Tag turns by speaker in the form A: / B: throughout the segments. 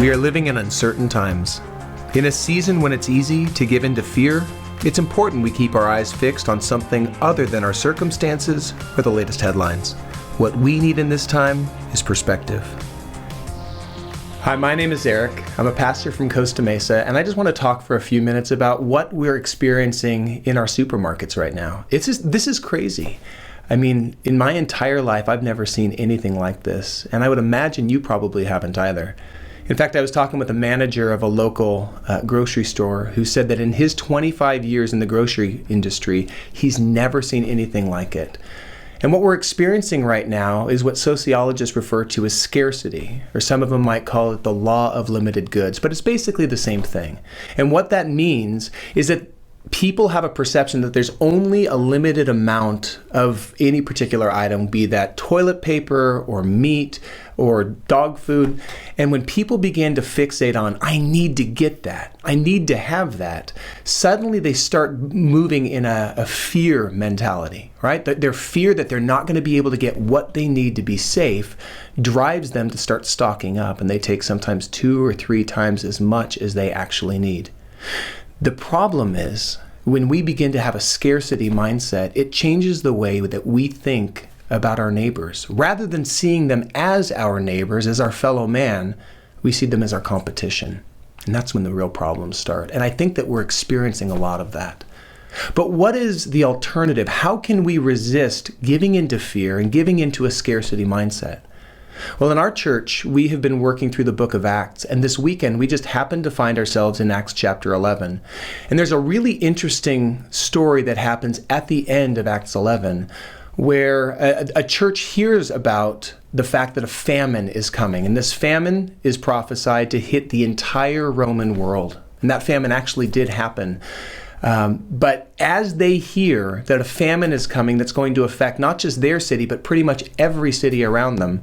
A: We are living in uncertain times. In a season when it's easy to give in to fear, it's important we keep our eyes fixed on something other than our circumstances or the latest headlines. What we need in this time is perspective. Hi, my name is Eric. I'm a pastor from Costa Mesa, and I just want to talk for a few minutes about what we're experiencing in our supermarkets right now. This is crazy. I mean, in my entire life, I've never seen anything like this, and I would imagine you probably haven't either. In fact, I was talking with a manager of a local grocery store who said that in his 25 years in the grocery industry, he's never seen anything like it. And what we're experiencing right now is what sociologists refer to as scarcity, or some of them might call it the law of limited goods, but it's basically the same thing. And what that means is that people have a perception that there's only a limited amount of any particular item, be that toilet paper or meat or dog food. And when people begin to fixate on, I need to get that, I need to have that, suddenly they start moving in a fear mentality, right? Their fear that they're not going to be able to get what they need to be safe drives them to start stocking up, and they take sometimes 2 or 3 times as much as they actually need. The problem is, when we begin to have a scarcity mindset, it changes the way that we think about our neighbors. Rather than seeing them as our neighbors, as our fellow man, we see them as our competition. And that's when the real problems start. And I think that we're experiencing a lot of that. But what is the alternative? How can we resist giving into fear and giving into a scarcity mindset? Well, in our church, we have been working through the book of Acts, and this weekend we just happened to find ourselves in Acts chapter 11. And there's a really interesting story that happens at the end of Acts 11, where a church hears about the fact that a famine is coming, and this famine is prophesied to hit the entire Roman world. And that famine actually did happen. But as they hear that a famine is coming that's going to affect not just their city, but pretty much every city around them,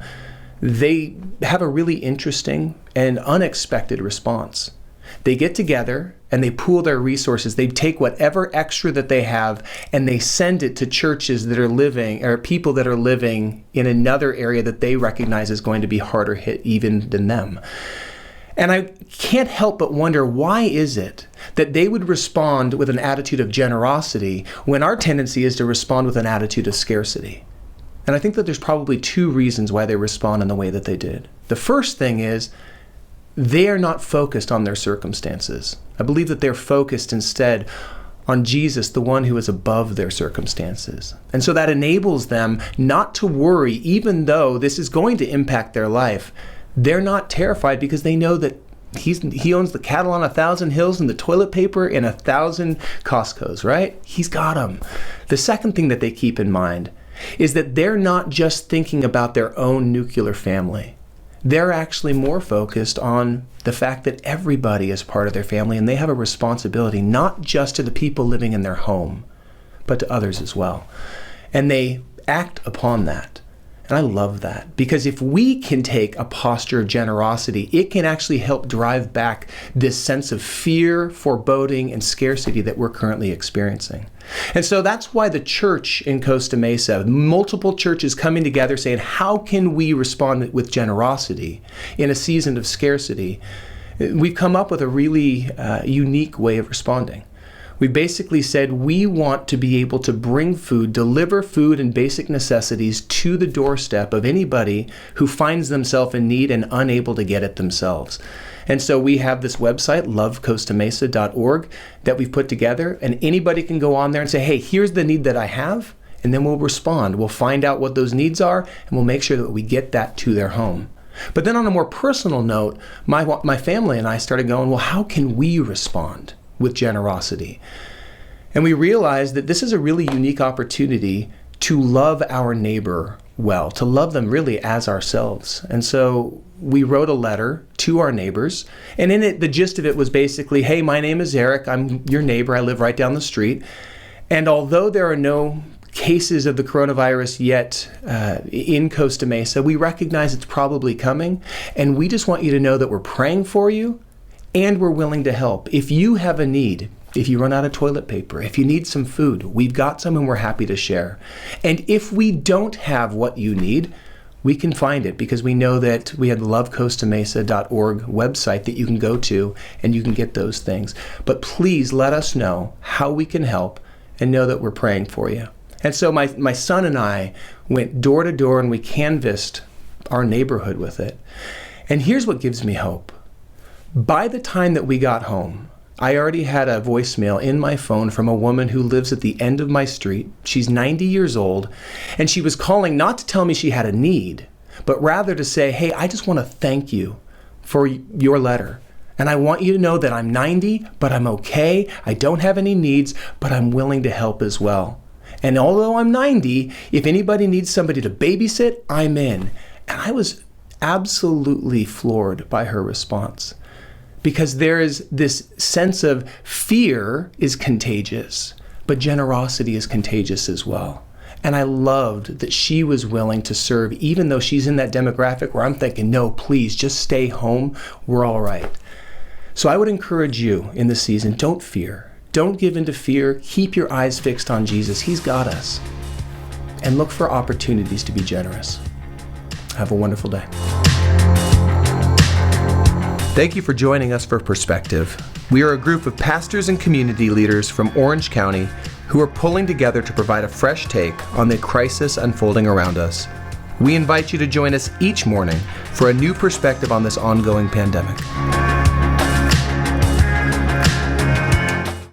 A: they have a really interesting and unexpected response. They get together and they pool their resources. They take whatever extra that they have and they send it to churches that are living, or people that are living in another area that they recognize is going to be harder hit even than them. And I can't help but wonder, why is it that they would respond with an attitude of generosity when our tendency is to respond with an attitude of scarcity? And I think that there's probably 2 reasons why they respond in the way that they did. The first thing is they are not focused on their circumstances. I believe that they're focused instead on Jesus, the one who is above their circumstances. And so that enables them not to worry, even though this is going to impact their life. They're not terrified because they know that he owns the cattle on 1,000 hills and the toilet paper in 1,000 Costco's, right? He's got them. The second thing that they keep in mind is that they're not just thinking about their own nuclear family. They're actually more focused on the fact that everybody is part of their family, and they have a responsibility not just to the people living in their home, but to others as well. And they act upon that. And I love that, because if we can take a posture of generosity, it can actually help drive back this sense of fear, foreboding, and scarcity that we're currently experiencing. And so that's why the church in Costa Mesa, multiple churches coming together saying, how can we respond with generosity in a season of scarcity? We've come up with a really unique way of responding. We basically said we want to be able to bring food, deliver food and basic necessities to the doorstep of anybody who finds themselves in need and unable to get it themselves. And so we have this website, lovecostamesa.org, that we've put together, and anybody can go on there and say, hey, here's the need that I have, and then we'll respond. We'll find out what those needs are, and we'll make sure that we get that to their home. But then on a more personal note, my family and I started going, well, how can we respond with generosity? And we realized that this is a really unique opportunity to love our neighbor well, to love them really as ourselves. And so we wrote a letter to our neighbors, and in it, the gist of it was basically, hey, my name is Eric, I'm your neighbor, I live right down the street, and although there are no cases of the coronavirus yet in Costa Mesa, we recognize it's probably coming, and we just want you to know that we're praying for you, and we're willing to help. If you have a need, if you run out of toilet paper, if you need some food, we've got some and we're happy to share. And if we don't have what you need, we can find it because we know that we have the lovecostamesa.org website that you can go to and you can get those things. But please let us know how we can help and know that we're praying for you. And so my son and I went door to door and we canvassed our neighborhood with it. And here's what gives me hope. By the time that we got home, I already had a voicemail in my phone from a woman who lives at the end of my street. She's 90 years old, and she was calling not to tell me she had a need, but rather to say, hey, I just want to thank you for your letter. And I want you to know that I'm 90, but I'm okay. I don't have any needs, but I'm willing to help as well. And although I'm 90, if anybody needs somebody to babysit, I'm in. And I was absolutely floored by her response. Because there is this sense of fear is contagious, but generosity is contagious as well. And I loved that she was willing to serve, even though she's in that demographic where I'm thinking, no, please, just stay home. We're all right. So I would encourage you in this season, don't fear. Don't give in to fear. Keep your eyes fixed on Jesus. He's got us. And look for opportunities to be generous. Have a wonderful day. Thank you for joining us for Perspective. We are a group of pastors and community leaders from Orange County who are pulling together to provide a fresh take on the crisis unfolding around us. We invite you to join us each morning for a new perspective on this ongoing pandemic.